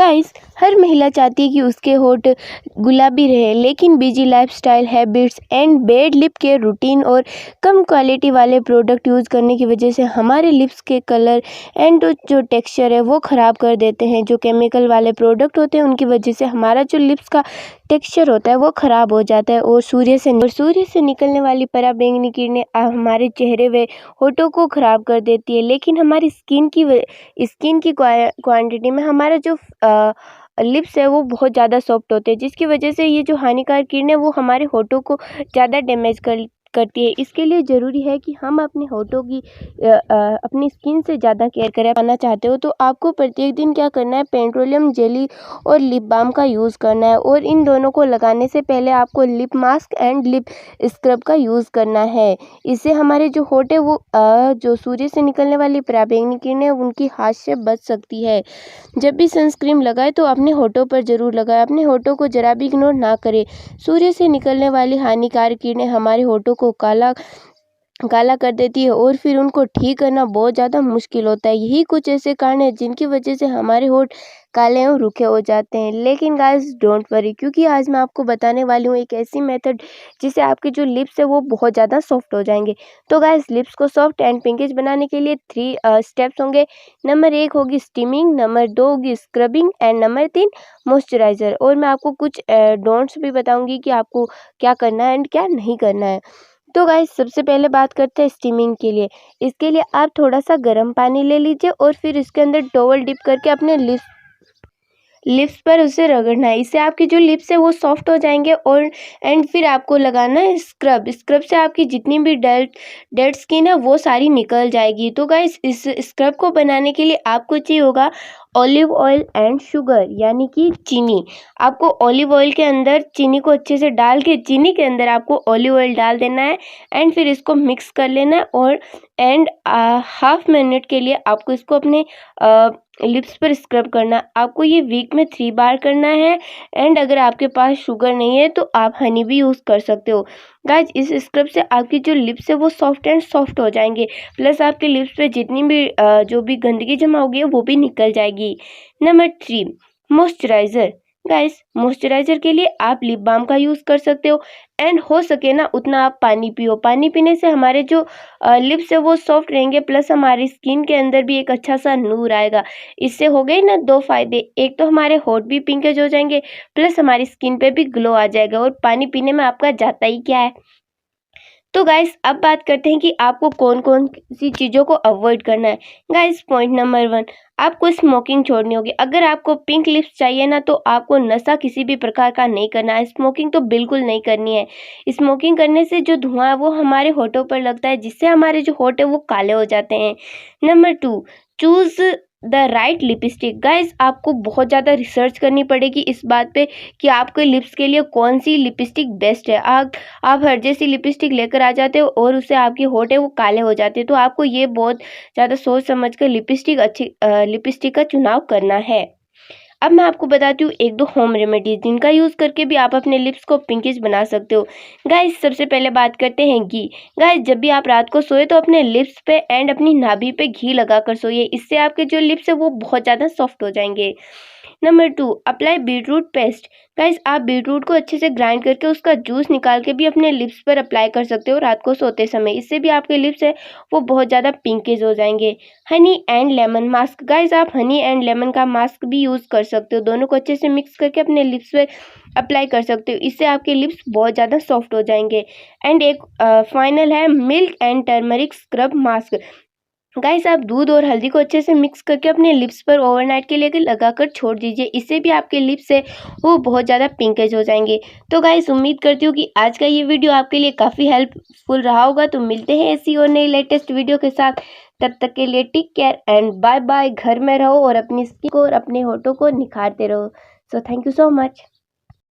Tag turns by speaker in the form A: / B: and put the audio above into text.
A: Guys, हर महिला चाहती है कि उसके होठ गुलाबी रहे, लेकिन busy lifestyle habits and bad lip care routine और कम क्वालिटी वाले प्रोडक्ट यूज़ करने की वजह से हमारे लिप्स के कलर एंड जो टेक्सचर है वो ख़राब कर देते हैं। जो केमिकल वाले प्रोडक्ट होते हैं उनकी वजह से हमारा जो लिप्स का टेक्सचर होता है वो ख़राब हो जाता है और सूर्य से निकलने वाली पराबैंगनी किरणें हमारे चेहरे व होठों को ख़राब कर देती है। लेकिन हमारी स्किन की क्वांटिटी में हमारा जो लिप्स है वो बहुत ज़्यादा सॉफ्ट होते हैं, जिसकी वजह से ये जो हानिकारक किरणें वो हमारे होठों को ज़्यादा डैमेज करती है। इसके लिए ज़रूरी है कि हम अपने होठों की अपनी स्किन से ज़्यादा केयर करें। पाना चाहते हो तो आपको प्रत्येक दिन क्या करना है, पेट्रोलियम जेली और लिप बाम का यूज़ करना है और इन दोनों को लगाने से पहले आपको lip mask and lip scrub का यूज़ करना है। इससे हमारे जो होठ है वो जो सूर्य से निकलने वाली पराबैंगनी किरणें उनकी हाथ से बच सकती है। जब भी सनस्क्रीन लगाए तो अपने होठों पर ज़रूर लगाएं। अपने होठों को जरा भी इग्नोर ना करें। सूर्य से निकलने वाली हानिकारक किरणें हमारे होठों को काला कर देती है और फिर उनको ठीक करना बहुत ज़्यादा मुश्किल होता है। यही कुछ ऐसे कारण हैं जिनकी वजह से हमारे होठ काले और रूखे हो जाते हैं। लेकिन गाइस डोंट वरी, क्योंकि आज मैं आपको बताने वाली हूँ एक ऐसी मेथड जिससे आपके जो लिप्स है वो बहुत ज़्यादा सॉफ्ट हो जाएंगे। तो गाइस, लिप्स को सॉफ्ट एंड पिंकिश बनाने के लिए 3 स्टेप्स होंगे। नंबर 1 होगी स्टीमिंग, नंबर 2 होगी स्क्रबिंग एंड नंबर 3 मॉइस्चराइज़र। और मैं आपको कुछ डोंट्स भी बताऊँगी कि आपको क्या करना है एंड क्या नहीं करना है। तो गाइस, सबसे पहले बात करते हैं स्टीमिंग के लिए। इसके लिए आप थोड़ा सा गर्म पानी ले लीजिए और फिर इसके अंदर टॉवल डिप करके अपने लिप्स पर उसे रगड़ना है। इससे आपके जो लिप्स है वो सॉफ्ट हो जाएंगे। और एंड फिर आपको लगाना है स्क्रब से आपकी जितनी भी डेड स्किन है वो सारी निकल जाएगी। तो गाइस, इस स्क्रब को बनाने के लिए आपको चाहिए होगा ऑलिव ऑयल एंड शुगर, यानी कि चीनी। आपको ऑलिव ऑयल के अंदर चीनी को अच्छे से डाल के चीनी के अंदर आपको ऑलिव ऑयल डाल देना है एंड फिर इसको मिक्स कर लेना है और हाफ मिनट के लिए आपको इसको अपने लिप्स पर स्क्रब करना। आपको ये वीक में 3 बार करना है। एंड अगर आपके पास शुगर नहीं है तो आप हनी भी यूज़ कर सकते हो। गाइस, इस स्क्रब से आपकी जो लिप्स है वो सॉफ्ट हो जाएंगे, प्लस आपके लिप्स पे जितनी भी जो भी गंदगी जमा होगी वो भी निकल जाएगी। Number 3 moisturiser. गाइस, मॉइस्चराइज़र के लिए आप लिप बाम का यूज़ कर सकते हो एंड हो सके ना उतना आप पानी पियो। पानी पीने से हमारे जो लिप्स है वो सॉफ्ट रहेंगे, प्लस हमारी स्किन के अंदर भी एक अच्छा सा नूर आएगा। इससे हो गए ना 2 फायदे, एक तो हमारे होठ भी पिंकेज हो जाएंगे, प्लस हमारी स्किन पे भी ग्लो आ जाएगा और पानी पीने में आपका जाता ही क्या है। तो गाइस, अब बात करते हैं कि आपको कौन कौन सी चीज़ों को अवॉइड करना है। गाइस, पॉइंट नंबर 1, आपको स्मोकिंग छोड़नी होगी। अगर आपको पिंक लिप्स चाहिए ना तो आपको नशा किसी भी प्रकार का नहीं करना है। स्मोकिंग तो बिल्कुल नहीं करनी है। स्मोकिंग करने से जो धुआं है वो हमारे होठों पर लगता है, जिससे हमारे जो होठ है वो काले हो जाते हैं। Number 2, choose the right lipstick. Guys, आपको बहुत ज़्यादा रिसर्च करनी पड़ेगी इस बात पे कि आपके लिप्स के लिए कौन सी लिपस्टिक बेस्ट है। आप हर जैसी लिपस्टिक लेकर आ जाते हो और उससे आपके होठ है वो काले हो जाते हैं। तो आपको ये बहुत ज़्यादा सोच समझ कर लिपस्टिक का चुनाव करना है। अब मैं आपको बताती हूँ 1-2 होम रेमेडीज जिनका यूज़ करके भी आप अपने लिप्स को पिंकिश बना सकते हो। गाइस, सबसे पहले बात करते हैं घी। गाइस, जब भी आप रात को सोए तो अपने लिप्स पे एंड अपनी नाभि पे घी लगाकर सोइए। इससे आपके जो लिप्स है वो बहुत ज़्यादा सॉफ्ट हो जाएंगे। Number 2, apply beetroot paste. Guys, आप बीटरूट को अच्छे से ग्राइंड करके उसका जूस निकाल के भी अपने लिप्स पर अप्लाई कर सकते हो रात को सोते समय। इससे भी आपके लिप्स है वो बहुत ज़्यादा पिंकिश हो जाएंगे। Honey and lemon mask. Guys, आप हनी एंड लेमन का मास्क भी यूज़ कर सकते हो। दोनों को अच्छे से मिक्स करके अपने लिप्स पे अप्लाई कर सकते हो। इससे आपके लिप्स बहुत ज़्यादा सॉफ्ट हो जाएंगे। एंड एक फाइनल है milk and turmeric scrub mask. Guys, आप दूध और हल्दी को अच्छे से मिक्स करके अपने लिप्स पर ओवरनाइट के लिए लगाकर छोड़ दीजिए। इससे भी आपके लिप्स है वो बहुत ज़्यादा पिंकेज हो जाएंगे। तो गाइस, उम्मीद करती हूँ कि आज का ये वीडियो आपके लिए काफ़ी हेल्पफुल रहा होगा। तो मिलते हैं ऐसी और नई लेटेस्ट वीडियो के साथ। तब तक के लिए take care and bye bye. घर में रहो और अपनी स्किन को और अपने होठों को निखारते रहो। So thank you so much.